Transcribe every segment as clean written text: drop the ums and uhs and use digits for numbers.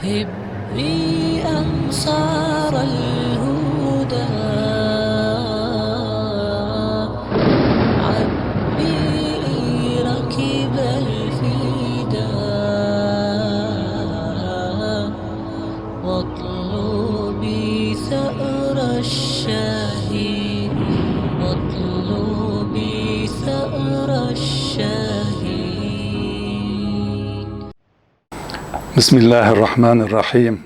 هب لي أنصار الهدى، عبي ركب الفدا، واطلبي ثأر الشهيد، واطلبي ثأر الشهيد. بسم الله الرحمن الرحيم.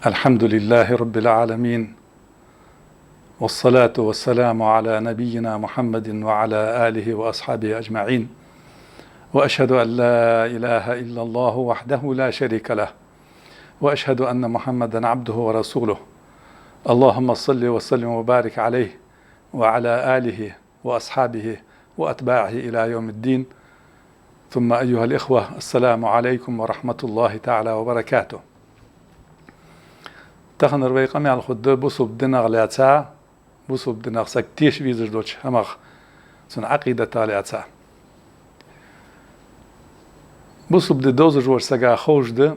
الحمد لله رب العالمين، والصلاة والسلام على نبينا محمد وعلى آله وأصحابه أجمعين، وأشهد أن لا إله إلا الله وحده لا شريك له، وأشهد أن محمدا عبده ورسوله. اللهم صل وسلم وبارك عليه وعلى آله وأصحابه وأتباعه إلى يوم الدين. ثم أيها الإخوة، السلام عليكم ورحمة الله تعالى وبركاته. تخن ربيقمي على الخد بصوب دنغ لاتسا، بصوب دنغ سكتيش بيزر دوش همخ سن عقيدة تالياتسا. بصوب دي دوزر ورساقا خوش دي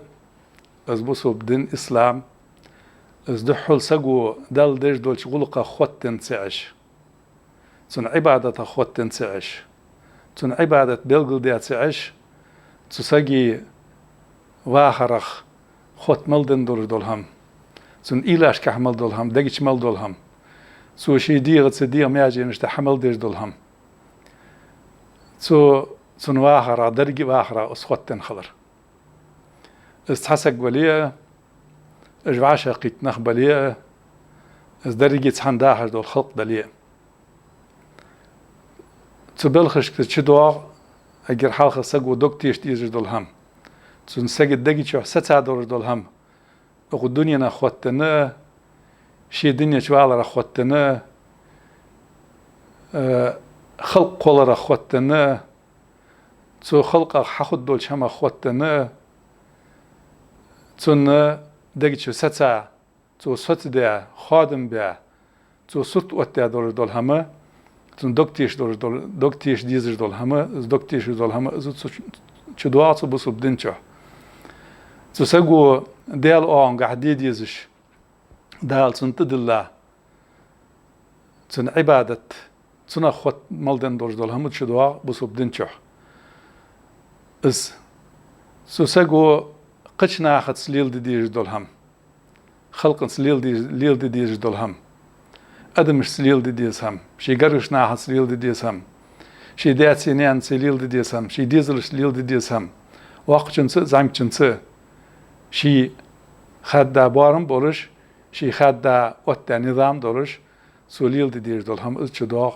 از بصوب دين إسلام از دحول سقو دال ديش دولش غلقا خوتن سعش سن عبادة خوتن سعش سن عبادة بلغل ديات سعش تساقي واخرخ خوت ملدن دولهم سن إيلاش كحمل دولهم دقيش مل دولهم سو شي ديغت سديغ مياجي نشتا حمل ديش دولهم سن واخرة درقي واخرة اسخوتن خضر استحسق وليه اجوعاشا قيت نخبة ليه از درقي تحن داحر دول خلق دليه تبلخش كتشدوغ اگر حالخ سقو دوكتيش ديزر دولهم سن سقد دقيشو ستا دور دولهم اقو الدنيا نخوتنا شي دنيا شوالر اخوتنا خلق قولر اخوتنا تو خلق حخد دول شما اخوتنا تون دقيشو ستا تو ست ديا خادم بيا تو ست واتيا دولهم تون دوكتيش ديزر دولهم دوكتيش دولهم چو دعاتو بصوب دنچو تو سقو ديال اون قاعد يديزش دال تون تدلا تون عبادة تون اخوت ملدن دولهم چو دعا بصوب دنچو سو سقو قچنا اخت سليل ديزر دولهم خلق سليل ديزر دولهم أدمش سليل ديزهم شي قرش ناحة سليل ديزهم شي داتسينيان سليل ديزهم شي ديزل سليل ديزهم واقع چنسه زعم چنسه شي خدا بارم بولش شي خدا وتا نظام دولش سليل ديز دولهم از چداغ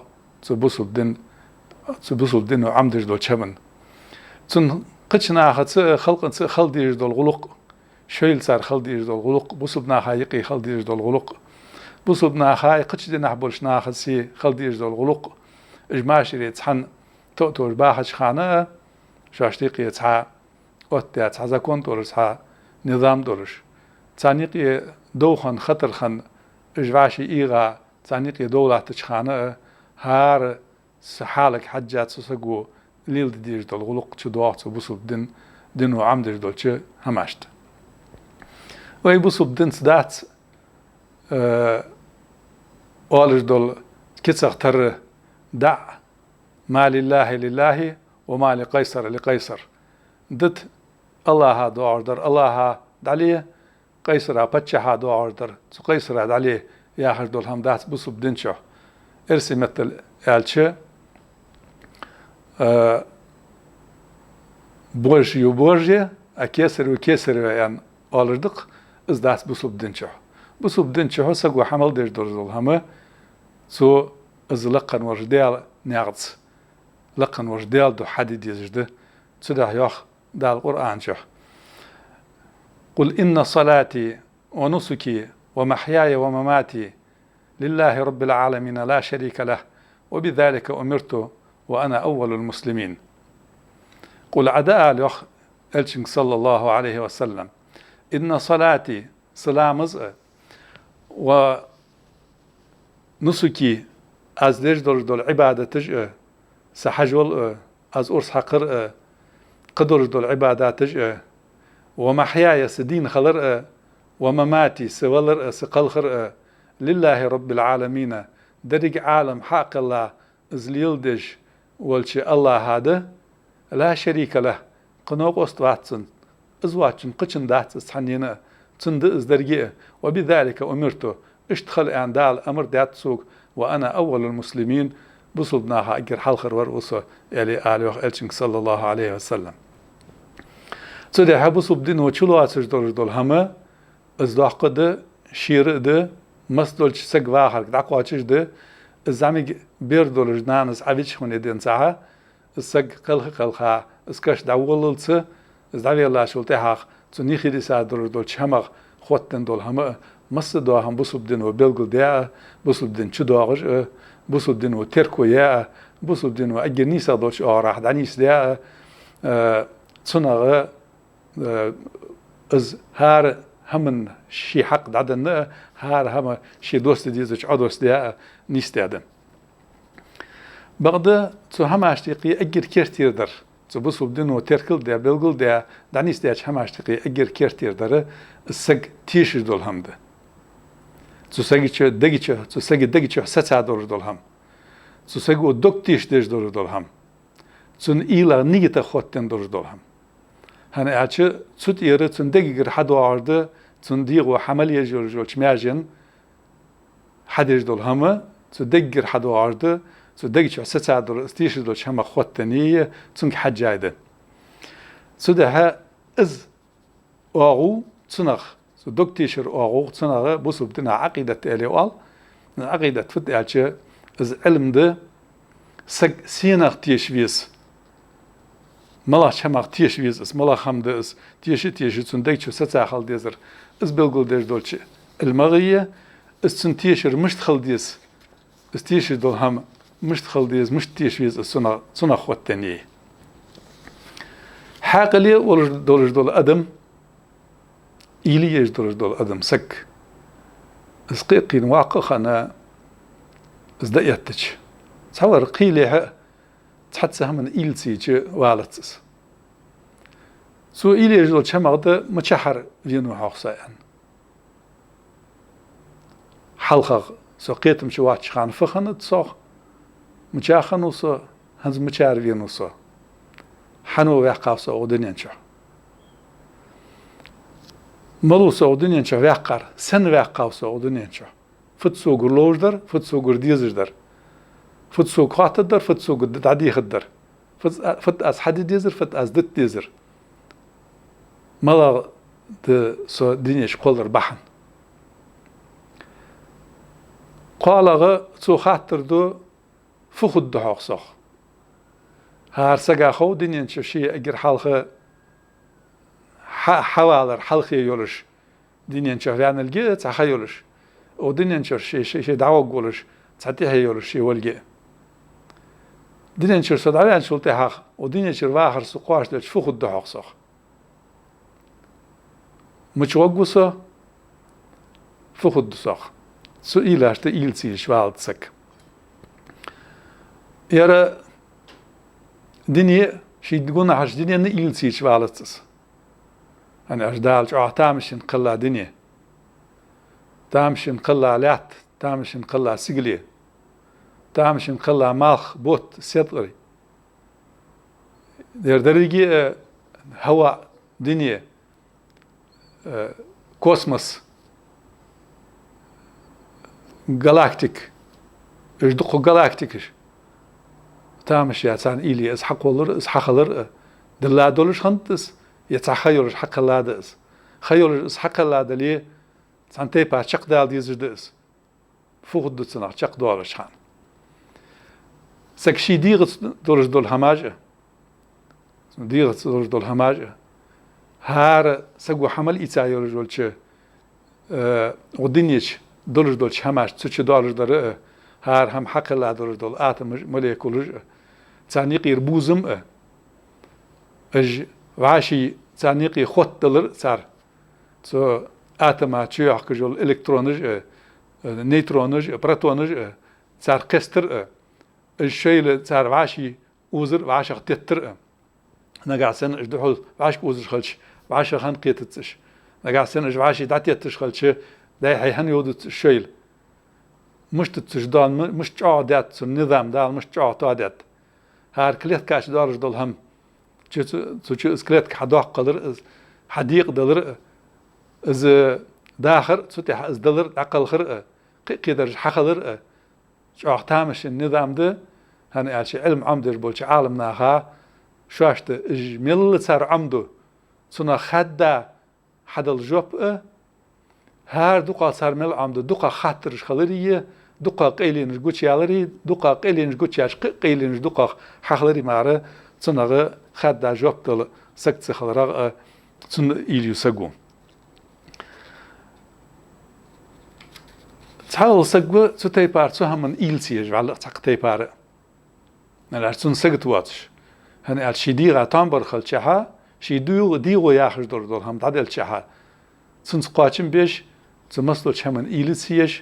بصل دين وعمدش دول چمن تن قچ ناحة خلق خل ديز دول غلق شويل صار خل ديز دول غلق بصل ناحة يقي خل ديز دول غلق بصوب ناخاي قتش دي نحبولش ناخسي خلديش دول غلق اجماشي يتحن تؤتور باحش خانه شاشتيقي يتحا اوتيا تحزاكون دولش نظام دولش تانيقي دوخن خطر خن اجواشي ايغا تانيقي دولة تشخانه هار سحالك حجات سسقو ليل ديش دول غلق چو دوغتو بصوب دينو عمدش دول چه هماشت وي بصوب دين سدات أولش دول كتسغ تر دع ما لله لله وما لقيصر لقيصر دت الله دو عردر الله دعليه قيصر بتشها دو عردر قيصر دعليه يا حج دول هم دات بصب دنشو ارسي مثل الچه بورج يبورج اكسر وكسر يعني أولردق از دات بصب دنشو بصوب دنچه هو سقو حمل ديش دول همه سو از لقن وجدال نعطس لقن وجدال دو حديد يزجده تده يخ دا القرآن شه قل إن صلاتي ونسكي ومحياي ومماتي لله رب العالمين لا شريك له وبذلك أمرت وأنا أول المسلمين. قل عداء ليخ ألشنك صلى الله عليه وسلم إن صلاتي سلامز ونسكي از ليش دول عبادة تجأ سحجول از أرس حقر قدر دول عبادة تجأ ومحياي سدين خلر ومماتي سولر سقل خر لله رب العالمين درج عالم حق الله ازليلدج والشي الله هذا لا شريك له قنوق استواتسن ازواتشن قچن دات سحنينا تند ازدرجيه وبذلك امرت اشتخل اندال امر دات سوق وانا اول المسلمين بصلناها اجر حلخر ورقصه الي اليوخ الشنك صلى الله عليه وسلم تدي حبسو بدين وچلو اسج دول هما ازداقد شيرد مسدولش سغواخر داقواچش د زامي بير دولج نانس اويچ خون دين ساعه سغ قلخا اسكش داوللص زداوي الله شولته حق تنيخي دي سادر دول چمغ خوتن دول هما مسدو هم بسو بدين وبلغل ديا بسو بدين چدوغج بسو بدين وتركويا بسو بدين واجنيسا دوش اورح دانيس ديا صنغ از هار همن شي حق دادن هار هم شي دوست ديزش عدوس ديا نيستادن بعد تو هم اشتقي اجر كيرتير در تو بسو بدين وتركل ديا بلغل ديا دانيس ديا هم اشتقي اجر كيرتير در سگ تيش دول هم ده تو سگيچ دگيچ تو سگ دگيچ ستا دور دول هم تو سگ و دوك تيش دور هم تون ايلا نيگتا خوتن دول هم هن اچ تut يره تون دگيگر حد وارده تون ديغو حمليه جول چماجن حدج دول هم تو دگير حد وارده تو دگيچ ستا دور استيش دول چما خوتني تون حجايده تو ده از اوغو تنخ سو دكتيشر اوغو تنخ بوسو بدنا عقيدة اليوال عقيدة فت اچ از علم ده سگ سينخ تيشويس ملا چمخ تيشويس اس ملا خم ده اس تيش تون دگچ ستا خال ديزر از بلگل دير دولچ المغيه اس تون تيشر مشت خال ديس اس تيش دول هم مشت خال ديس مشت تيشويس اس سنا خوتني حاقلي ول دول ادم إلي يجدر دول أدم سك اسقيقين واقع أنا ازدقيتش تصور قيلها تحت من إلسي والتس سو إلي يجدر شمعد متشحر فينو حقسايان حلقة سو قيتم شواتش خان فخنت صاخ متشاخنو سو هنز متشار فينو سو حنو ويقاف سو ودنينشو ملو سعودين شو وقر سن وقاو سعودين شو فتسو غلوجدر فتسو غرديزدر فتسو قاتدر فتسو قد عدي خدر فت از حد ديزر فت از دت ديزر ملا د سو دينيش قولر بحن قالغه سو خاطر دو فخد دحوق صح هار سگا خو دينين شو شي اگر حلقه حوالر حلقي يولش دينين شهران الجي تخيلش او دينين شي دعوة قولش تعطيها يولش شي والجي دينين شر صدعان شلتي حق ودينين شر واخر سقواش دلش فوق الدحوق صح متوقوسا فوق الدصاق سئيل هشت إيلسي شوالد سك يرى ديني شي تقولنا هش ديني إيلسي شوالدس أنا أجدال جوا تامشين قلا دنيا تامشين قلا لات تامشين قلا سجلي تامشين قلا ماخ بوت سيطري درجي هواء دنيا كوسموس جالاكتيك اجدقو جالاكتيكش تامش يا سان إلي اسحق ولر اسحق لر دلا دولش خنتس يتخيلش حق الله دس خيلش حق الله دليه سانتي با شق دال ديز دس فوق دتنا شق دولش خان سكشي ديغت دولش دول هماجه ديغت دولش دول هماجه هار سقو حمل إيتايولش دولش ودنيش دولش دولش هماج تشي دولش در هار هم حق الله دولش دول آتم مليكولش تانيقير بوزم اج واشي تانيقي خط دلر صار تو آتما تشيح كجول إلكترونج نيوترونج بروتونج صار كستر الشيء صار واشي وزر واشق تتر نقع سن اجدحول واش وزر خلش وعشا خان قيتتش نقع سنج وعشي دعتيتش خلشي داي هن يودت الشيل مش تتجدان مش تعادات النظام دال مش تعادات هار كليت كاش دارج دول هم تشو اسكليت كحدوق قدر حديق دلر از داخر تسوتي از دلر عقل خرق قيدر حخلر شو تامش النظام ده هن قالش علم عمدر بولش عالمنا ها شاشت اجمل صار عمدو سنا خدا حد الجوب هار دوقا صار مل عمدو دوقا خاطر خلريه دوقا قيلين جوتش يالري دوقا قيلين جوتش اش قيلين دوقا حخلري ماره سنا خدا جوب دل سكت خلرا سن إليو سقو تحاول سقو تتي بار سو هم إلسيج على تقتي بار نلا سن سقت واتش هن قال شي ديغا تامبر خلشها شي ديغو ياخش دور هم دادل شها سن قاچم بيش تمسلو چمن إلسيج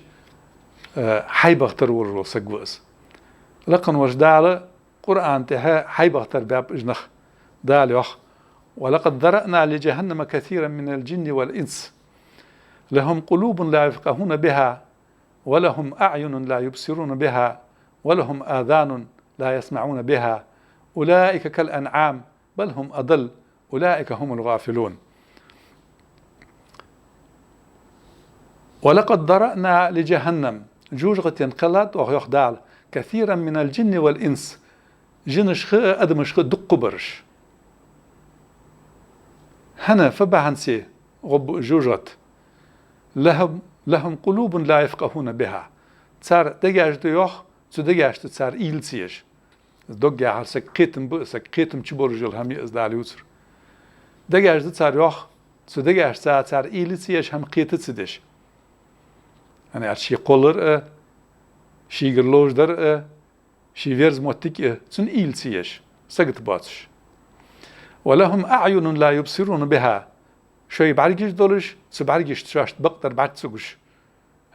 حيبختر ورلو سقوس لقن وجدال قرآن تها حيبختر باب اجنخ دال يخ ولقد ذرأنا لجهنم كثيرا من الجن والإنس لهم قلوب لا يفقهون بها ولهم أعين لا يبصرون بها ولهم آذان لا يسمعون بها أولئك كالأنعام بل هم أضل أولئك هم الغافلون ولقد ذرأنا لجهنم جوجغة ينقلت ويخدال كثيرا من الجن والإنس جنش أدمش دق برش هنا فبعنسي غب جوجت لهم قلوب لا يفقهون بها تسار دجاج ديوخ تسو دجاج تسار إيلسيش دجاج سكيتم تشبرجل هم يزدال يوتر دجاج تسار يوخ تسو دجاج تسار إيلسيش هم قيت تسدش أنا شي قولر شي جرلوج در شي فيرز موتيك تسن إيلسيش سقط باتش ولهم أعين لا يبصرون بها شوي بعرجش دولش سبعرجش تشاشت بقدر بعد تسوقش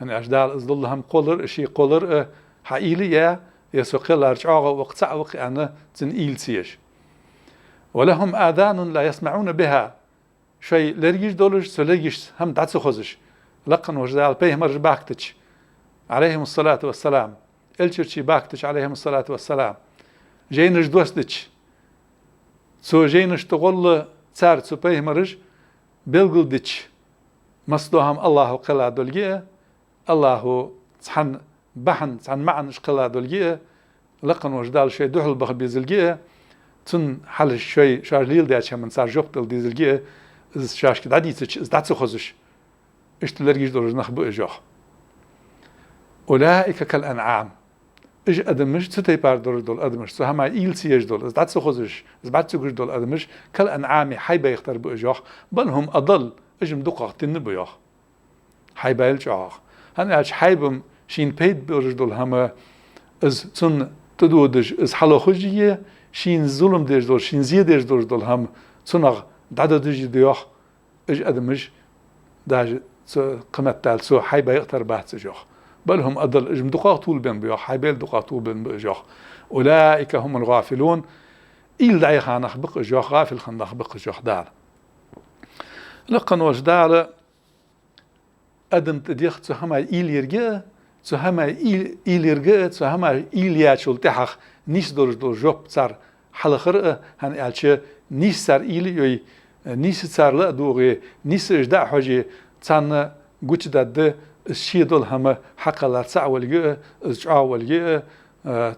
هن أجدال أزدل هم قولر شي قولر حقيلي يا يسوقل أرجعه وقت أنا تن إيلسيش ولهم آذان لا يسمعون بها شوي لرجش دولش سلرجش هم دعت خزش لقن وجدال بيهم باكتش عليهم الصلاة والسلام الشرشي باكتش عليهم الصلاة والسلام جينش دوستش سو جينش تقول صار سو بيهمرج بلغل ديتش مصدوهم الله قلا دولجيه الله صحن بحن صحن معنش قلا دولجيه لقن وجدال شوي دحل بخ بيزلجيه تن حل شوي شارليل داتش من صار جوبتل ديزلجيه از شاش كدا ديتش از داتس خوزش اشتلرجيش دولج نخبو اجوخ أولئك كالأنعام إج أدمش ستي بار دول أدمش سو هما إيلسيج دول إز داتسو خوزش إز باتسوكش دول أدمش كالأنعام حيبا يختار بأجوخ بل هم أضل إج مدوقاق تنبيوخ حيبا يلجوخ هن أج حيبم شين بيد بأرج دول هما إز تن تدودج إز حلو خجية شين ظلم ديج دول شين زيدج دول هم تنغ داددج ديوخ إج أدمش داج قمت تال سو حيبا يختار باتسجوخ بل هم أضل إجم دقاق طول بين بيوخ حيبال دقاق طول بين بيوخ أولئك هم الغافلون إل دعي خانخ بق جوخ غافل خانخ بق جوخ دار لقن وجدال أدم تديخ تهما إل يرجع تهما إل يرجع تهما إل ياتشول تحخ نيس دور جوب صار حلخر هن ألش نيس صار إل يوي نيس صار لا دوغي نيس إجداء حاجة تان قوش داد الشيء دول هم حق لا تسع والجئ إزجاع والجئ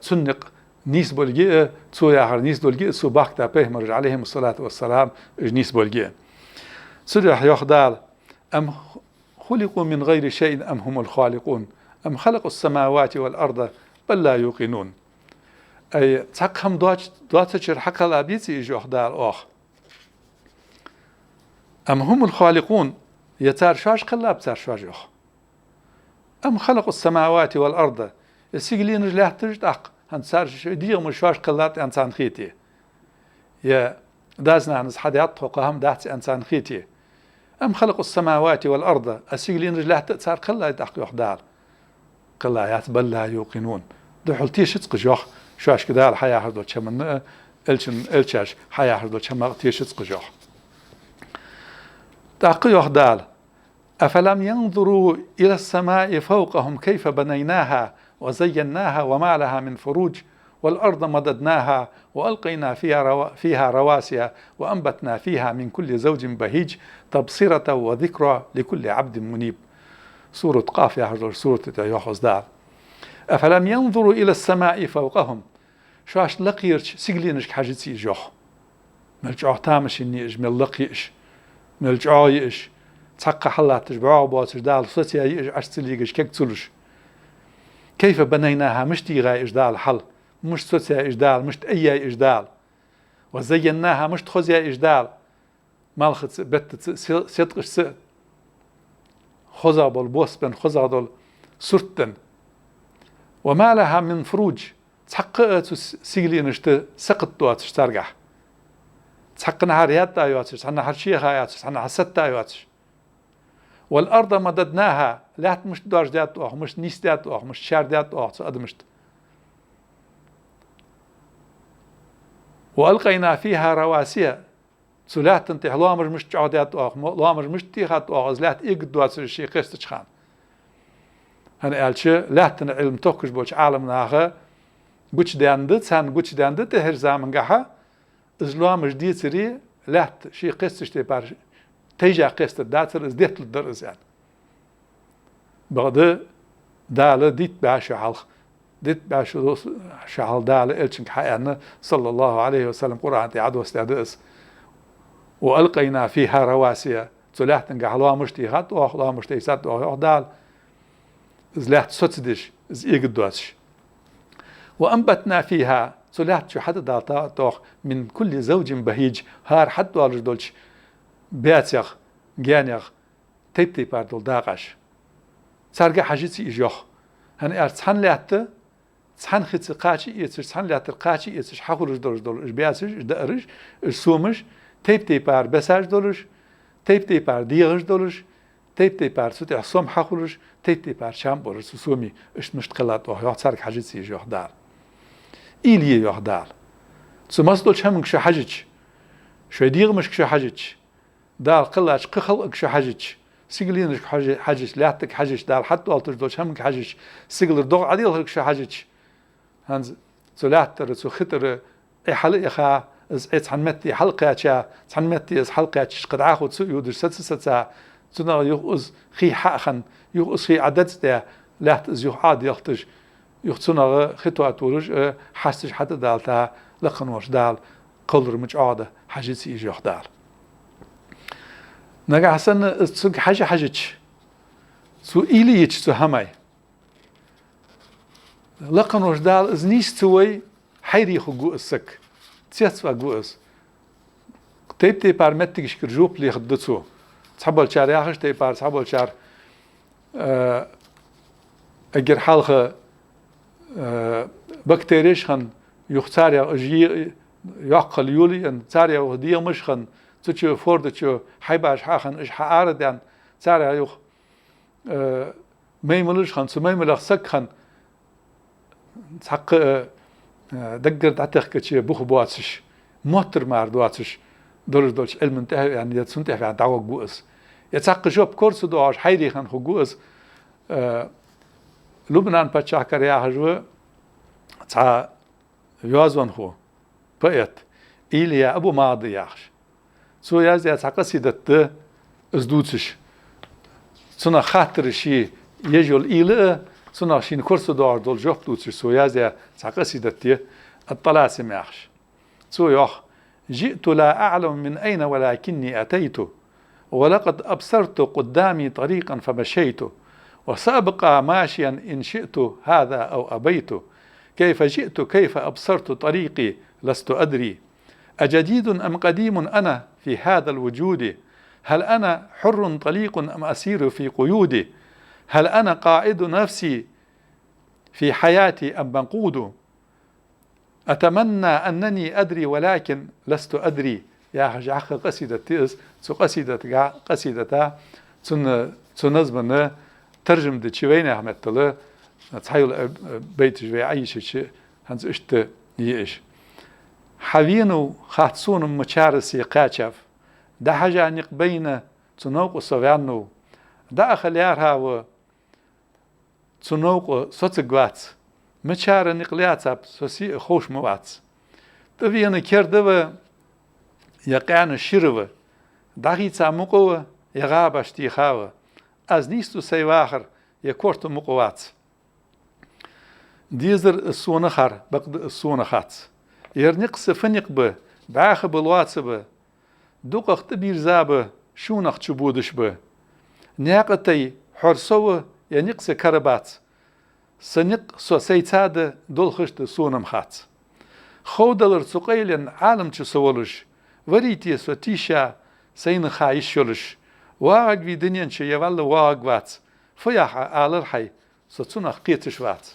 تنق نيس بالجئ تسو ياهر نيس دولجئ سو باكتا بيهمر عليهم الصلاة والسلام نيس بالجئ سرح يخدال أم خلقوا من غير شيء أم هم الخالقون أم خلقوا السماوات والأرض بل لا يوقنون أي تقهم دواتشر حق لا بيتي إجو يخدال أخ أم هم الخالقون يتار شاش قلاب تار شاش يخ أم خلقوا السماوات والأرض السجلين رجلاه تجدق هنسار ديغ مشواش قلات إنسان خيتي يا دازنا عن حديات وقهم دات إنسان خيتي أم خلقوا السماوات والأرض السجلين رجلاه تسار قلا يدق يخدار قلا يتبل لا يوقنون دو حلتي شتق جوخ شواش كدا الحياة هردو تشمن الشاش حياة هردو تشمن تيشتق جوخ تاقي وخدال أفلم ينظروا إلى السماء فوقهم كيف بنيناها وزيناها وما لها من فروج والأرض مددناها وألقينا فيها رواسي وأنبتنا فيها من كل زوج بهيج تبصرة وذكرى لكل عبد منيب. سورة قاف يا حضر سورة يوحوز دار. أفلم ينظروا إلى السماء فوقهم شاش لقيرش سيقلينش حاجتي جوح ملجوع تامش إنيش ملقيش ملجوعيش تحقق حلات تجبعوا بواتش دال صوتي يش أشتليش كيك تسولش كيف بنيناها مش تيغا إجدال حل مش صوتي إجدال مش أي إجدال وزيناها مش تخزي إجدال مالخت بت سيتقش س خزا بالبوس بن خزا دول سرتن وما لها من فروج تحققت سيغلينشت سقط دواتش ترجح تحقق نهاريات تايواتش حنا هرشيخ اياتش حنا حسد تايواتش والأرض مددناها لا مش دارج دات أو مش نيس دات أو مش شار دات أو أدمشت وألقينا فيها رواسي سلات انت لامر مش عادات أو لامر مش تيخات أو زلات إيج دوات الشيء قصة خان هن قالش لا تن علم توكش بولش عالم ناخه قوش داندت سان قوش داندت هر زمن جاها إزلام جديد سري لا شيء قصة تبار تيجا قصة داتر ازديت الدرس يعني بعد دال ديت باش حلق ديت باش شحال دال إلشنك حيانا صلى الله عليه وسلم قرآن تعد واستعدس وألقينا فيها رواسي تلاحت نجحلوا مشتيهات وأخلوا مشتيسات وأخدال زلاحت سوتسدش زيقدواتش وأنبتنا فيها تلاحت شو حتى دالتا توخ من كل زوج بهيج هار حتى والجدولش بياتيخ جانيخ تيبتي باردول داقش سارجع حاجتي إجوخ هن تحن لات تحن خت قاشي يتش تحن لات قاشي يتش حقول دول بياتش دارج سومش تيبتي بار بساج دولش تيبتي بار ديغش دولش تيبتي بار سوتي حصوم حقولش تيبتي بار شامبور سومي اش مشتقلات وه سارج حاجتي إجوخ دار إيلي يوخ دار سمسدولش هم كش حاجتش شو ديغ مش كش حاجتش دار قلاش قخل شو حاجتش سيجلينش حاجتش لاتك حاجتش دار حتى والتش دوش همك حاجتش سيجلر دوغ عديل هرك شو حاجتش هنز سلاتر سو خطر اي حلقة خا از اي تحنمتي حلقة تشا تحنمتي از حلقة تش قد عاخد سو يودش ستسا سنا يوز خي حاخن يوز خي عدد ده لات از يوح عاد يختش يختسنا خطوة تورج حاسش حتى دالتا لقنوش دال قلر مش عادة حاجتي يجي يخدال نجا حسن سوق حاجتش سو إليتش سو هماي لقنوش دال از نيش توي حيري خو جوسك تسيتوا جوس تيبتي بار متكش كرجوب لي خدتو تحبل شار ياخش تي بار تحبل شار اجر حلقه بكتيريش خن يختار يجي يعقل يولي ان تاريا ودي مش خن تشو فورد تشو حيباش حاخن اش حارد يعني تاريا يخ ميملش خن سميملخ سك خن تحق دقر تعتق كتشي بوخ بواتش موتر مار دواتش دولش علم انتهى يعني يتسنتهى في دعوة جوس يتحق جوب كورس دوش حيري خن خو جوس لبنان باتشا كريا هجو تا يوازون خو بقيت إيليا أبو ماضي ياخش سو يازي قصيدة ازدوتش سنا خاطر شي يجول إيلا سنا شين كورس دور دول جوب دوتش سو يازي قصيدة الطلاسم ياخش سو ياخ جئت لا أعلم من أين ولكني أتيت ولقد أبصرت قدامي طريقا فمشيت وسأبقى ماشيا إن شئت هذا أو أبيت كيف جئت كيف أبصرت طريقي لست أدري أجديد أم قديم أنا في هذا الوجود هل أنا حر طليق أم أسير في قيودي هل أنا قائد نفسي في حياتي أم منقود أتمنى أنني أدري ولكن لست أدري يا حاج قصيدة تيس سو قصيدة تنظم ترجم دي شوين أحمد تلا تحيل بيت جوي عيش شيء هنز اشت يعيش حوينو خاتسون مشارسي قاتشف ده حاجة نق بين تنوق سويانو داخل يارها تنوق سوتسقوات مشار نقليات سوسي خوش موات تبين كردوا يقعن الشروا داخي تامقوا يغاب اشتيخاوا از نيستو سيواخر يكورت مقوات ديزر السونخر بقد السونخات يرنقص فنق باخ بلوات دوق تبير زاب شونخ تشبودش ناقتي حرسو ينقص كربات سنق سوسيتاد دولخشت سونم خات خودلر سقيلن عالم تسولش وريتي سوتيشا سين خايش يولش واغ في دنيا يوال واغ وات فياح آلر حي ستونخ قيتش وات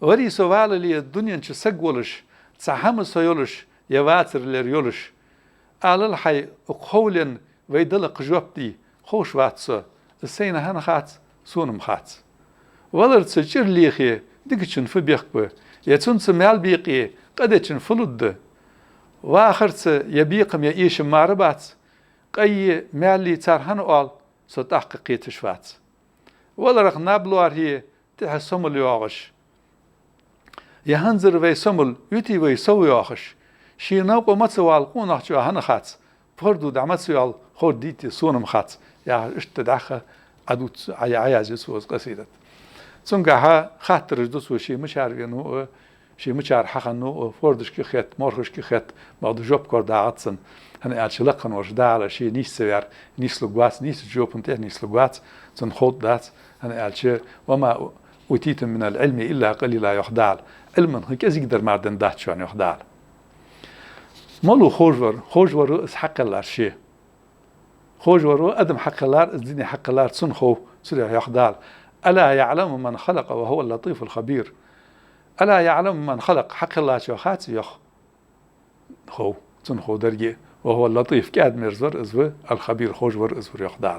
وري سوال لي الدنيا سقولش تسحم سيولش يواتر لريولش آلر حي اقولن ويدلق جوبتي خوش واتسو السين هن خات سونم خات ولر تسجر ليخي ديكشن في بيخبه يتون سمال بيقي قدتشن فلود واخرت يبيقم يعيش ماربات قي مالي تارهن اول ستحقق تشفات ولرق نابلوار هي تحسم اليوغش يهنزر وي سمل يتي وي سو يوغش شي نوقو متسوال قونخ جو هن خات فردو دعمتسوال خود ديتي سونم خات يا اشتدعخ عدوت عيازي سوز قصيدة تونجها خاطر دوس وشي مشار ينو شي مشار حقنو فوردش كي خيت مورخش كي خيت بعد جوب كوردا عطسن هن اتشلقن وش على شي نيش سوير نيش لغوات نيش جوب انت نيش لغوات تن خود دات هن اتش وما اوتيت من العلم الا قليلا يخدع علما هيك يقدر معدن دات شو يخدع مالو خوجور اس حق الله شي خوجور ادم حق الله الدنيا حق الله تنخو سريع يخدع ألا يعلم من خلق وهو اللطيف الخبير ألا يعلم من خلق حق الله شو خات يخ خو تنخو درجة وهو اللطيف كاد مرزر ازو الخبير خوجور ازو يخدع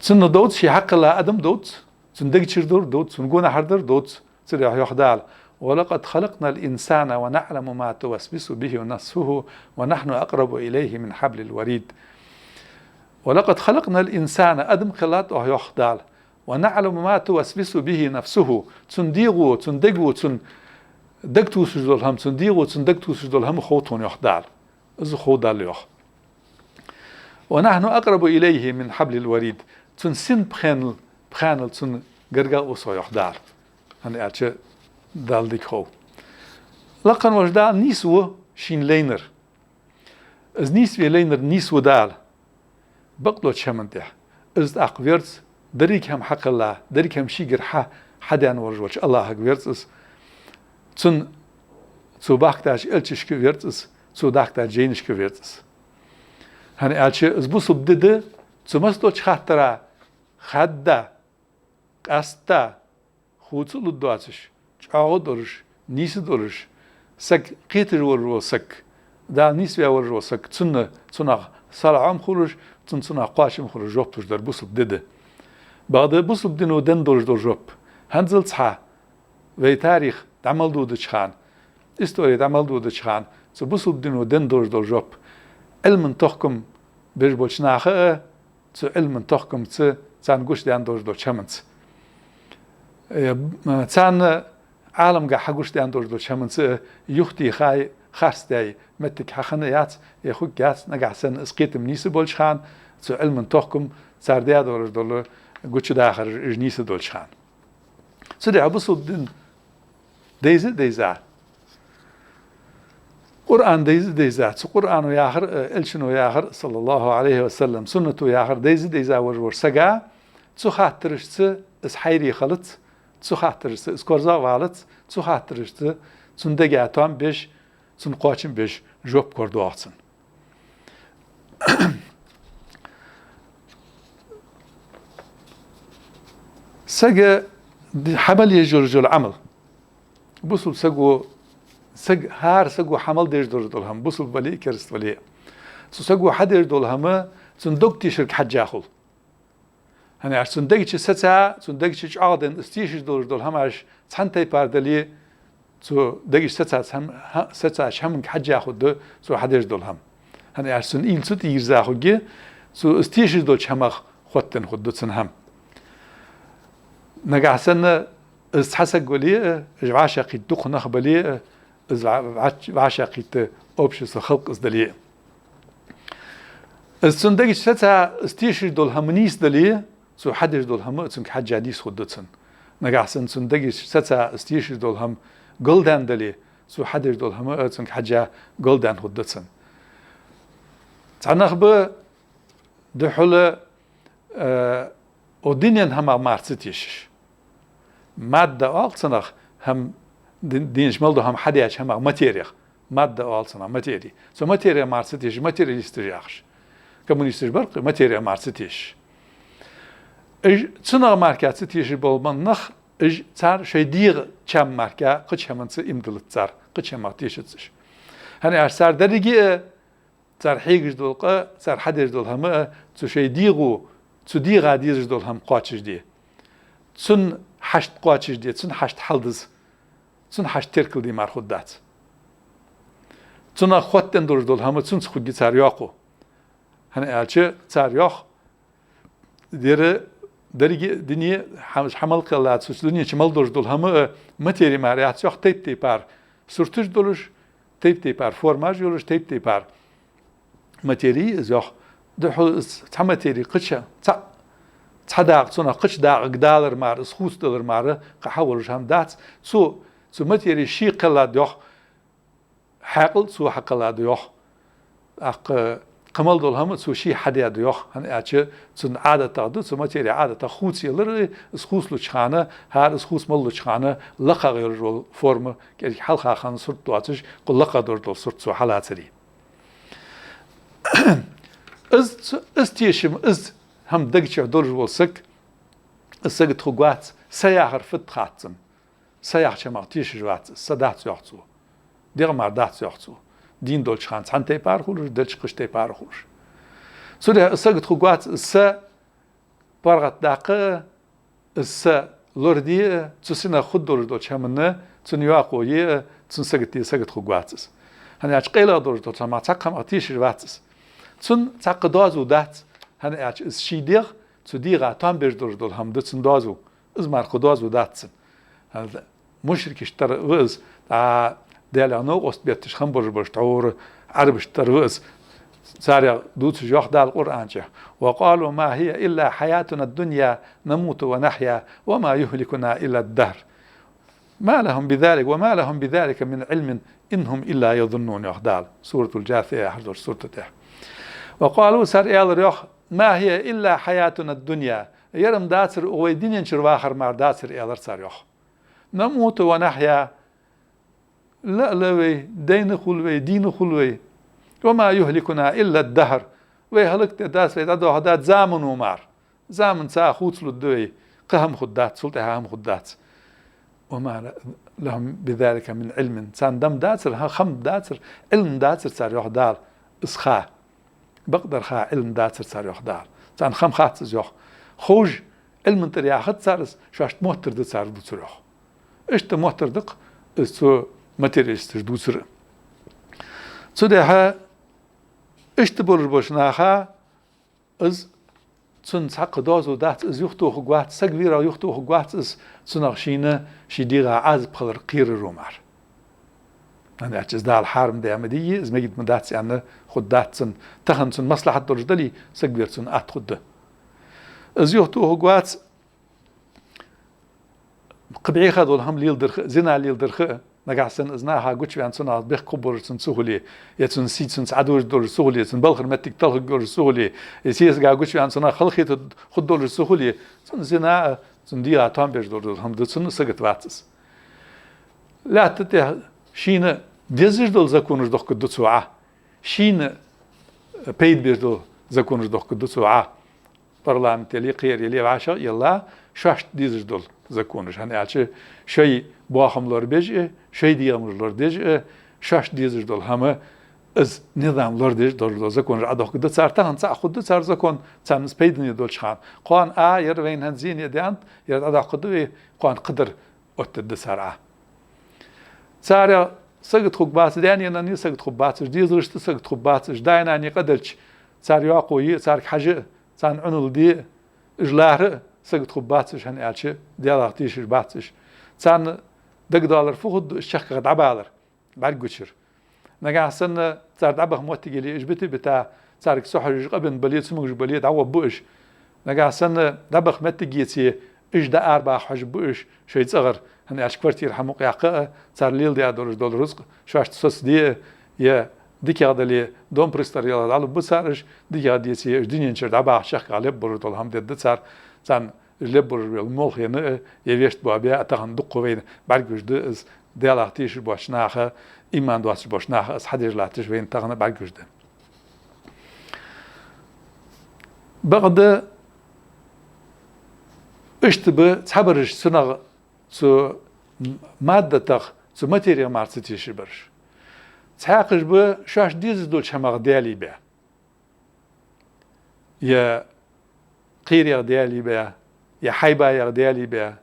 تن دوت شي حق الله ادم دوت تندق تشردور دوت تنقون حردر دوت سريع يخدع ولقد خلقنا الإنسان ونعلم ما توسوس به نفسه ونحن أقرب إليه من حبل الوريد ولقد خلقنا الإنسان أدم خلات يخدع ونعلم ما توسوس به نفسه تنديغو تندقو دقتو سجدول هم تنديغو تندقتو سجدول هم خوتون يخدع إذ خودع ليخ ونحن أقرب إليه من حبل الوريد تنسن بخانل تن قرقا وصو يخدع هني أتش دال ديك خو لقن وجدال نيسو شين لينر از نيسوي لينر نيسو دال بقلو تشمنته از اقويرت دريك هم حق الله دريك هم شيقر حدان ورجوش الله حق ويرتس تن تو باختاش الچش كويرتس تو داختاش جينش كويرتس هني الچ از بو سبدده تو مستو چخاترا خدا قستا خوتلو دواتش چاو دورش نيس دورش سك قيتر ورو سك دا نيس ورو سك تن سلام خورش تن قاشم خورش جوب توش در بوسب دده بعد بوسب دينو دن دورش دور جوب هنزل صحا وي تاريخ تعمل دود چخان استوري تعمل دود چخان تو بوسب دينو دن دورش دور جوب علم تحكم بير بولشناخه تو علم تحكم تان گوش دان دورش دور چمنت تان عالم قا حقوش دان دورش دور چمنت يختي خاي خاستاي متك حخنيات يخوك جات نقعسن اسقيت منيس بولشخان تو علم تحكم سارديا دورش دول گوچ داخر جنيس دولشخان سدي ابو الدين ديزا قرآن ديزا قرآن وياخر الشن وياخر صلى الله عليه وسلم سنة وياخر ديزا ور سجا تو خاطرش اس حيري خلط تو خاطرش اس كورزا والت تو خاطرش تندگاتام بيش تن قاچم بيش جوب كردو احسن سجا حمل يجرج العمل بوصل سج هار سجو حمل دير دول هم بوصل بلي كرست بلي سجو حدير دول هم صندوق شرك حجاخل هني عش صندوق ستا صندوق عادن استيش دول هم عش تحنتي باردلي تو دقيش ستا هم حجاخد سو حدير دول هم هن ارسن ایل سو تیر زاخوگی سو استیش دول چمخ خودتن خود دوتسن هم نگهسن از حسق گلیه از عاشقی دخ نخبلیه از عاشقی ت آبشس خلق از دلیه از سندگی شتا استیش دول همونیس دلیه سو حدش دول هم چون که حد جدیس خود دوتسن نگهسن سندگی شتا استیش دول هم گلدن دلیه سو حدش دول هم چون که حد گلدن خود دوتسن تعنخ به دحول ودينين هم مارستيش مادة ألسنخ هم دينش ملدو هم حديش هم ماتيريخ مادة ألسنخ ماتيري سو ماتيريا مارستيش ماتيريا يستريخش كمونيستش برق ماتيريا مارستيش إج تنغ ماركات ستيش بالمن نخ إج تار شيء ديغ كم ماركا قش همن إمدل تار قش هم تيشتش هني أرسال درجة تار حيجش دولقة تار حدش دول هم تو شيء ديغو تو ديغا ديجش دول هم قاتش دي تون حشت قاتش دي تون حشت حلدز تون حشت تركل دي مار خدات تون خوتن دول هم تون خودي تار ياقو هني ألشة تار ياق دير درجة دنيا حمل قلات سوس دنيا شمال دول هم ماتيري ماريات ياق تيب بار سورتش دولش تيب بار فورماج يولش تيب بار ماتيري زياق دحول تماتيري قشة تداق صنع قش داق قدالر مار سخوس دلر مار قحولش هم دات سو ماتيري شي قلاد ياق حقل سو حقلاد ياق أق قمل دول هم سو شي حديد ياق هن أشة صن عادة تقدر سو ماتيري عادة خوس يلر سخوس لشخانة هار سخوس مل لشخانة لقى غير رول فورم كي حلقة خان صرت تواتش قل لقى دور دول صرت سو حالاتري از تيشم از هم دقيقة دور والسك السك تخوات سياحر فت خاتم سياح شما تيش جوات صدات يحصو دير ما دات يحصو دين دول شخان سنتي بارخور دلش قشتي بارخور سو ده السك تخوات الس بارغت داقة الس لوردي تسينا خود دول شمنه تنياقويه تنسكتي سك تخوات هني أشقيلا دور ما تقم تيش جوات تون تقدازو دات هن اچ اس شیدیغ تو دیغا تام بردور دول هم دتن دازو از مرخدازو داتسن هذا مشركش تر وز دالانو است بيتش خم برش تعور عربش تر وز سارع دوت جوخ دال القرآن وقالوا ما هي إلا حياتنا الدنيا نموت ونحيا وما يهلكنا إلا الدهر ما لهم بذلك وما لهم بذلك من علم إنهم إلا يظنون يخدال سورة الجاثية حضر سورة تح وقالوا سر إيال ريوخ ما هي إلا حياتنا الدنيا يرم داتر ويدين ينشر واخر مار داتر إيال سر يوخ نموت ونحيا لا لوي دين خلوي دين خلوي وما يهلكنا إلا الدهر ويهلكت داس ويدادو هدات زامن ومار زامن سا خوت للدوي قهم خدات سلطة هم خدات وما لهم بذلك من علم سان دم داتر خم داتر علم داتر سر يوخ دار اسخاه بقدر خا علم داتر صار يخدار سان خم خات زيوخ خوج علم تريا خد صارس شاشت موتر د صار دو صرخ اشت موتر دق سو ماتيريست دو صر سو ده اشت بور بوشناخا از سن ساق دازو دات از يختو خغوات سغويرا يختو خغوات از سنخشينه شيديغا از بخلر قير رومار أنا أجلس ده الحرم ده عمدية إذا ما جيت مداتي أنا خداتسن تخنسن مصلحة درجدلي سكبيرسن أتخد أزيوتو هجوات قبعي خدول هم ليل درخ زنا ليل درخ نجحسن إزناها قوتش بيان سنة بيخ كبر سن سهولي يتسن سيد سن سعدور دور سهولي سن بلخر متك تلخ دور سهولي يسيس جا قوتش بيان سنة خلخي خد دور سهولي سن زنا سن ديا تامبير دور هم دسن سجت واتس لا تته شين ديزج دول زكونش دوخ كدو سوعة شين بيد بيش دول زكونش دوخ كدو سوعة برلامت يلي قير يلي عاشا يلا شاشت ديزج دول زكونش هني عاشا شي باخم لور بيج شي ديام لور ديج شاشت ديزج دول هما از نظام لور ديج دول زكونش عدوخ كدو سارتا هنسا خدو سار زكون تانس بيدني دول شخان قوان يروين هنزين يديانت يرد عدوخ كدو قوان قدر أتد سارعه سارع سقط خبات داني أنا سقط خبات دي زرشت سقط خبات داين أني قدرش صار ياقوي صار حاجة صار عنول دي إجلاه سقط خبات هن ألش ديال أختيش باتش صار $10 فوق الشخص قد عبالر بعد قشر نجا سنة صار دعبه موتي لي إجبتي بتاع صار كسحر قبل بليد سمج بليد عوض بوش نجا سنة دعبه متي جيتي إيش ده أربع حج بوش شيء صغر هني أشكرتي يرحمه قياقة صار ليل دي $10 رزق شو أشتص دي يا ديك هذا اللي دوم بريستر يلا على بسارش ديك هذا يسي الدنيا نشر دعبه شخ على برد الهم ده صار صار اللبر الملخ هنا يبيشت بابيا تهن دقوا بين بعد جد ديال أختيش بوشناخه إيمان دواس بوشناخه أس حدش لا تشوين تهن بعد جد بعد اشتبه تعبرش سنغ سو مادة تخ سو ماتيريال مارستيش برش تحاقش به شاش ديز دول شماغ ديالي بيه يا قير ديالي بيه يا حيبا ديالي بيه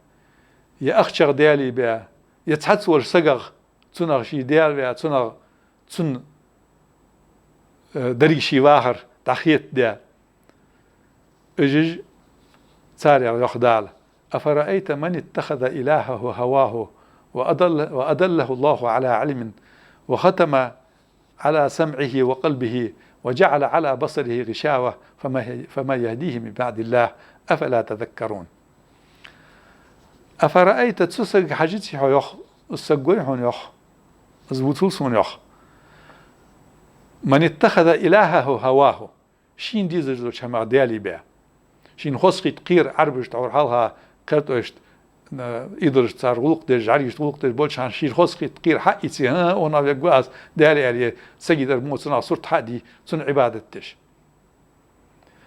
يا أخشر ديالي بيه يا تحتصور سقغ تنغ شي ديال بيه تنغ تن دريق شي واخر تخيط ديال اجج تاريخ يخدال أفرأيت من اتخذ إلهه هواه وأدله الله على علم وختم على سمعه وقلبه وجعل على بصره غشاوة فما يهديه من بعد الله أفلا تذكرون أفرأيت تسسق حاجتي يخ السقويحون يخ الزبوتولسون يخ من اتخذ إلهه هواه شين ديزر شمع ديالي بيه شين خسقي تقير عربش تعور حالها كرتوشت إدرش صار غلق دير جاريش غلق دير بولشان شين خسقي تقير حقي تي ها ونا بيقواز دالي عليه سجد الموت سنا صرت حدي سن عبادتش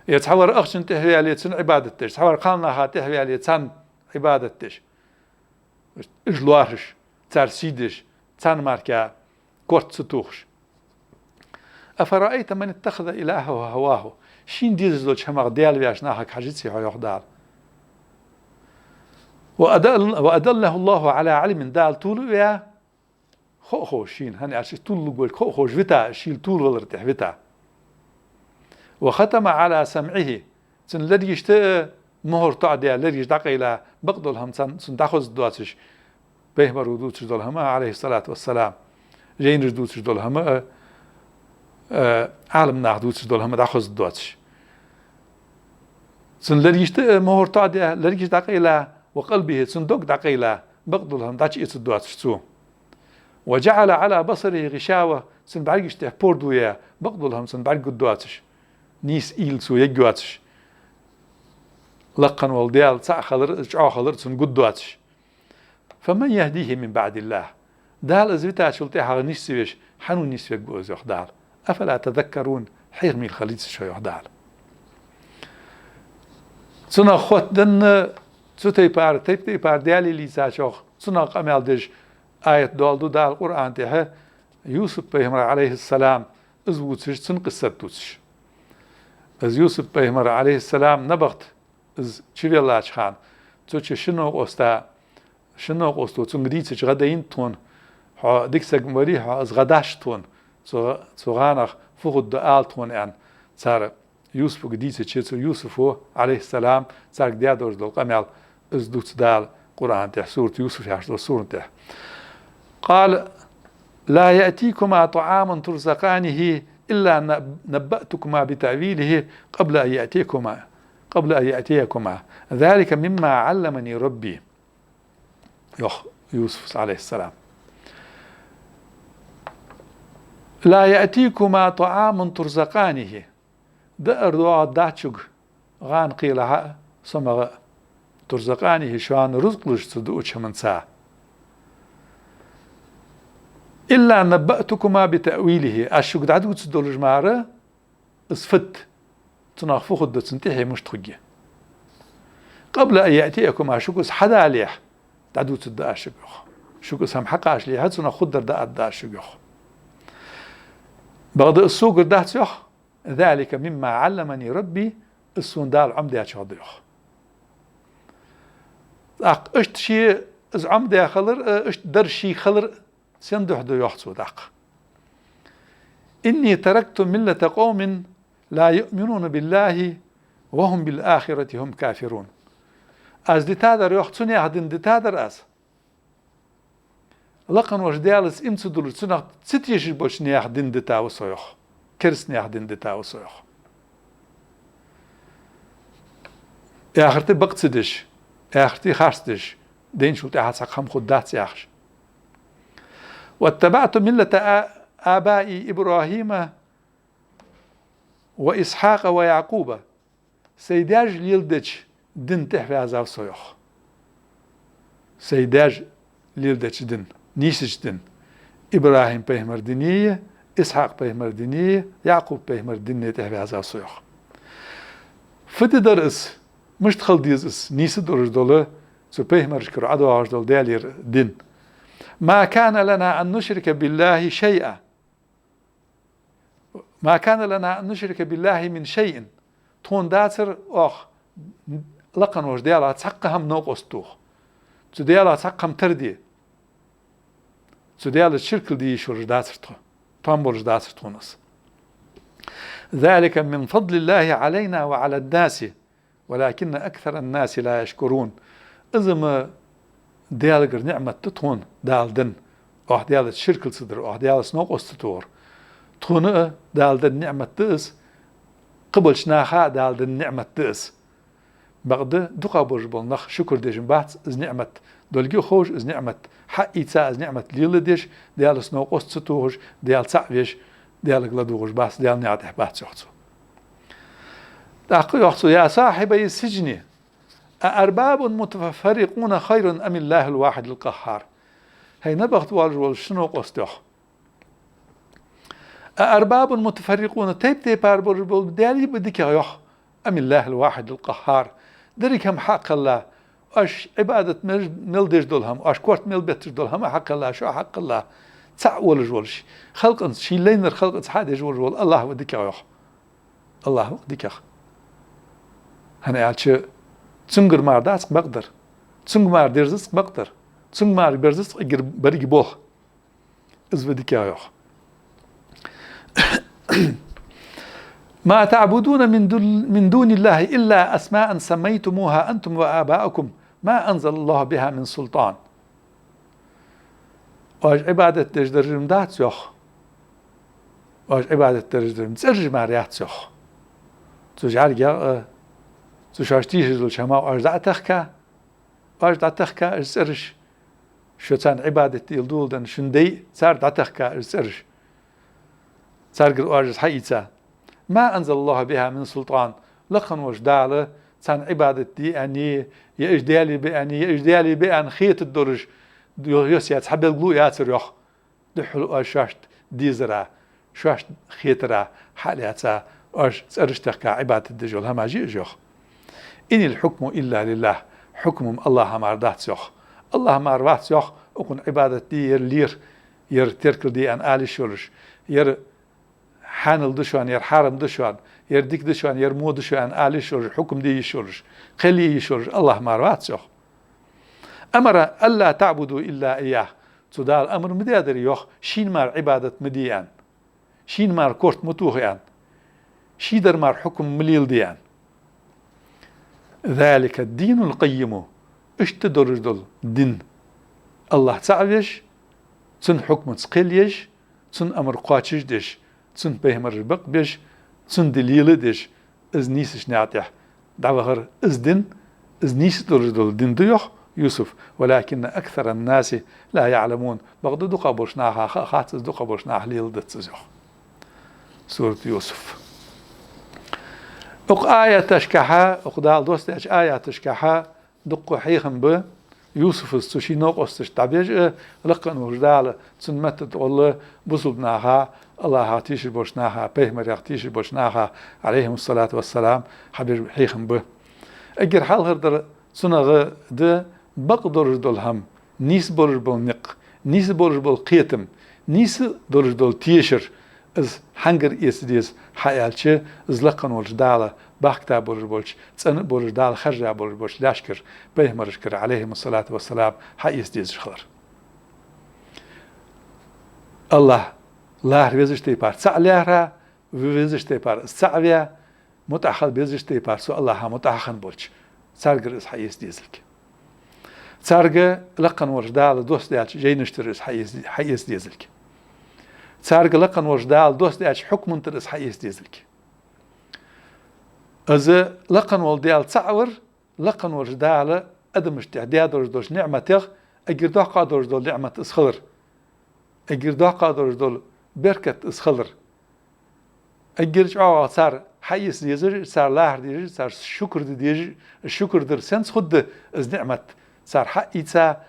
يتحور أخشن تهوي عليه سن عبادتش تحور قالنا ها تهوي عليه سن عبادتش إجلوارش تار سيدش تان ماركا كورت ستوخش أفرأيت من اتخذ إلهه هواه شين ديزل شماغ ديال بياش ناحك حاجتي هو يخدار وأدله الله على علم دال طول ويا خو شين هني عشان طول قول خو جوتا شيل طول ولرتح فيتا وختم على سمعه سن الذي يشتاء مهر تعدي الذي يشتاق إلى بقدلهم سن تأخذ دواتش بيهمر ودوتش دولهم عليه الصلاة والسلام جين ردوتش دولهم عالم ناخدوتش دولهم تأخذ دواتش سن الذي يشتاء مهر تعدي الذي يشتاق إلى وقلبه صندوق دقيلة بقدلهم داتش يتصدواتش سو وجعل على بصره غشاوة سن بعرقش تح بوردويا بقدلهم سن بعرق دواتش نيس إيل سو يجواتش لقن والديال ساعة خلر جاء خلر سن قدواتش فمن يهديه من بعد الله دال أزبتها شلتها نسويش حنو نسويك بوز يخدال أفلا تذكرون حيرمي الخليج شو يخدال سنة خوت دن تي بار ديالي ليسا شوخ سنة قمال دج آية دول دال القرآن تها يوسف بيهمر عليه السلام ازوتش سن قصة توتش از يوسف بيهمر عليه السلام نبغت از شبي الله خان توتش شنو قستو تنقديتش غداين تون ديك سجمري از غداش تون صغانخ فوق الدال تون يعني صار يوسف قديتش يوسف عليه السلام صار ديادور دول قمال از دوت دال قرآن تح سورة يوسف يحشد سورة تح قال لا يأتيكما طعام ترزقانه إلا نبأتكما بتأويله قبل أن يأتيكما ذلك مما علمني ربي يوسف عليه السلام لا يأتيكما طعام ترزقانه دأر دعا داتشق غان قيلها سمغ ترزقانه شوان رزق لش تدوش من ساعة إلا نبأتكما بتأويله أشوك دعدو تدولج مارا اسفت تناخفو خد تنتهي مش تخجي قبل أن يأتيكما شوكس حدا عليه دعدو تدأ شبيخ شوكس هم حقاش ليه هاتسونا خدر دأ شبيخ بغض السوق دهت يخ ذلك مما علمني ربي السون دال عمدي أشهديخ اشت شي از عمدي خلر اشت در شي خلر سندح دو يحصو داق إني تركت ملة قوم لا يؤمنون بالله وهم بالآخرة هم كافرون از دي تادر يحصون يهدن دي تادر از لقن وش ديالس امتو دول سنة ستيش بوش نيهدن دي تاو سويخ كرس نيهدن دي تاو سويخ آخرتي بقتصدش آخرتي خارستش دين شو تحت سقم خدات سياخش واتبعت ملة آبائي إبراهيم وإسحاق ويعقوب سيداج ليلدش دين تحفي عزاو سويخ سيداج ليلدش دين نيسش دين إبراهيم بيهمر دينية إسحاق بيهمر دينية يعقوب بيهمر دينية تحفي عزاو سويخ فتي درس مش تخل ديز نيس درج دولة سو بيهمر شكر عدو عاش دول دالير دين ما كان لنا أن نشرك بالله شيئا ما كان لنا أن نشرك بالله من شيء تون داتر أخ لقن وش ديالا تسقهم نوقستوخ تو ديالا تسقهم تردي تو ديالا الشرك دي شورج داتر تون برج داتر تونس ذلك من فضل الله علينا وعلى الناس ولكن أكثر الناس لا يشكرون إذا ما ديالجر نعمة تتون دالدن أو ديال الشرك الصدر أو ديال سنوق استطور تون دالدن نعمة تأس قبل شناخا دالدن نعمة تأس بعد دقا برجبل نخ شكر ديجن بات إز نعمة دولجي خوش إز نعمة حقي تا إز نعمة ليل ديش ديال سنوق استطور ديال تعويش ديال غلادوغش باس ديال نعته بات يحصو تحقي يحصو يا صاحبي السجن أأرباب متفرقون خير أم الله الواحد القهار هي نبغت والجول شنو قصدوخ أأرباب متفرقون تيب أرباب بدالي بدك يخ أم الله الواحد القهار دريك هم حق الله أش عبادة ملدش دولهم أش كورت مل بيتش دولهم حق الله شو حق الله تعول جولش خلق شي لينر خلق حد جول الله ودك يخ الله ودك يخ هنا قالش تسنجر مار داسك بقدر تسنج مار ديرزس بقدر تسنج مار بيرزس اجر بريج بوخ از بدك يا يخ ما تعبدون من دون الله إلا أسماء سميتموها أنتم وآباؤكم ما أنزل الله بها من سلطان واج عبادة تجدرجم دات يخ واج عبادة تجدرجم تسرج ماريات يخ تجعل يا تشاشتيش دول شما أجدعتخك إرسرش شو تان عبادة يلدولدن شندي صار دعتخك إرسرش صار قل أجز حيثا ما أنزل الله بها من سلطان لقن وجدالة تان عبادة دي أني يأجدالي بأن خيط الدرج يوسيات حب القلو ياتر يخ دحلو أشاشت ديزرا شاشت خيطرا حالياتا أج سرشتخك عبادة الدجول هما جيج يخ إن الحكم إلا لله حكم الله ماردات يخ الله ماردات يخ أكون عبادة دي يرلير ير تركل دي أن آلي شورش ير حانل دشوان ير حارم دشوان ير ديك دشوان ير مو دشوان آلي شورش حكم دي يشورش خلي يشورش الله ماردات يخ أمر ألا تعبدوا إلا إياه تدال أمر مدادر يخ شين مار عبادة مديان شين مار كورت متوخيان شيدر مار حكم مليل ديان ذلك الدين القيم اشتدرج دول دين الله تعاليش تن حكم تسقيليش تن أمر قاتش ديش تن بيهمر بق بيش تن دليل ديش از نيسش نعتح دعوهر از دين از نيس درج دول دين ديوخ يوسف ولكن أكثر الناس لا يعلمون بغض دقا برشناها خاتز دقا برشناها ليل دتزيوخ سورة يوسف اق آية تشكحا اق دال دوست اش آية تشكحا دقو حيخن ب يوسف استشي نوق استش تعبيج لقن وجدال تنمت تقول بصلناها الله هاتيش بوشناها بيهمر يغتيش بوشناها عليهم الصلاة والسلام حبيج حيخن ب اجر حال هردر سنغ د بقدر دولهم نيس برج بالنق نيس برج بالقيتم نيس درج دول تيشر از هنگر يسديس حيالچه از لقن وجدال باكتا برج بولش تسن برج دال خرجا برج بولش لاشكر بيهمرشكر عليهم الصلاة والسلام حيسديس خلر الله لار بيزشتي بار سعليها وبيزشتي بار السعوية متأخل بيزشتي بار سو الله متأخن بولش سارجر إس حيس ديزلك سارجر لقن وجدال دوست ديالش جاي نشتر إس حيس ديزلك سارجر لقن وجدال دوست ديالش حكم انتر إس حيس ديزلك إذا لقن والديال تعور لقن وجدال أدمش تعداد وجدوش نعمته أجر دوح قادر وجدول نعمة إسخلر أجر دوح قادر وجدول بركة إسخلر أجر صار حيس ديزر صار لاهر ديزر صار شكر ديزر الشكر در سنس خد إز نعمة صار حقي تا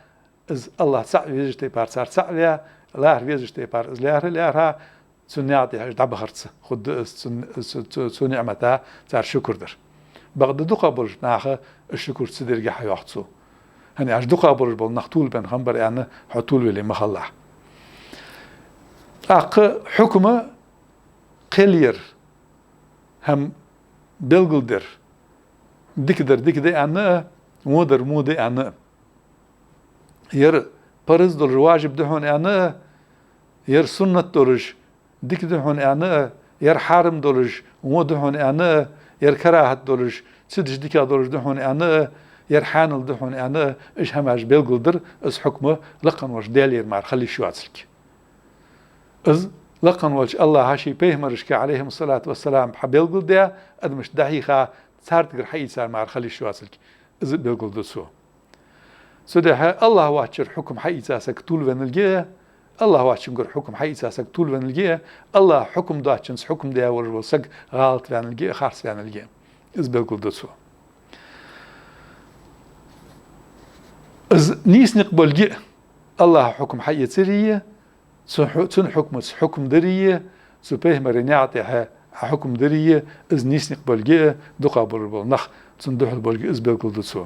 إز الله سع فيزشتي بار صار سعليا لاهر فيزشتي بار إز لاهرها سنياتي هاش دبخرت خد سن نعمتها صار شكر در بغد دوقا برج ناخه الشكر تسدر حيوحتسو هني عش دوقا برج بول نختول بن خمبر يعني حطول ولي مخلح حكمه قلير هم بلغلدر ديكدر أنا مودر مودي أنا ير برز دول واجب دهون أنا ير سنة دولش ديكدهون أنا ير حارم دولش مودهون أنا ير كراهة دولش سدش ديكا دولش دهون أنا ير حانل دهون أنا إيش هماش بلغلدر إز حكمه لقن وش دالير مار خلي شو عتسلك إز لقن وش الله هاشي بيهمرشك عليهم الصلاة والسلام بحبيلقل ديا أدمش دحيخة صارت حي صار مع خلي شو أصلك إذا بيلقل دسو سودها الله واتشر حكم حي ساسك طول ونلقيه الله واتشر حكم حي ساسك طول ونلقيه الله حكم داتشنس حكم ديا ورسق غلط ونلقيه خارس ونلقيه إذا بيلقل دسو إذا نيس نقبل جي الله حكم حي سريه سن حكم دريه سبيه مرينياتها حكم دريه إز نيس نقبل جي دقا بربل نخ تندوح البرج إز بيلقل دسو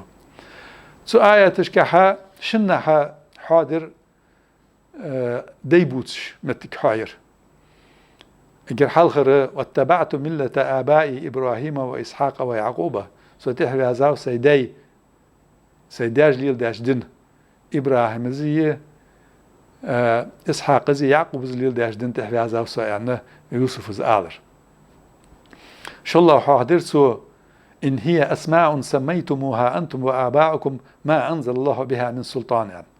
سو آية تشكحها شنها حاضر ديبوتش متك حاير اجر حالخر واتبعت ملة آبائي إبراهيم وإسحاق ويعقوب سو تحوي هزاو سيداج ليل داش دن إبراهيم زي إسحاق زي يعقوب زي ليل داش دن تحوي هزاو يعني يوسف زي آذر شو الله حاضر سو إن هي أسماء سميتموها أنتم وآباؤكم ما أنزل الله بها من سلطان يعني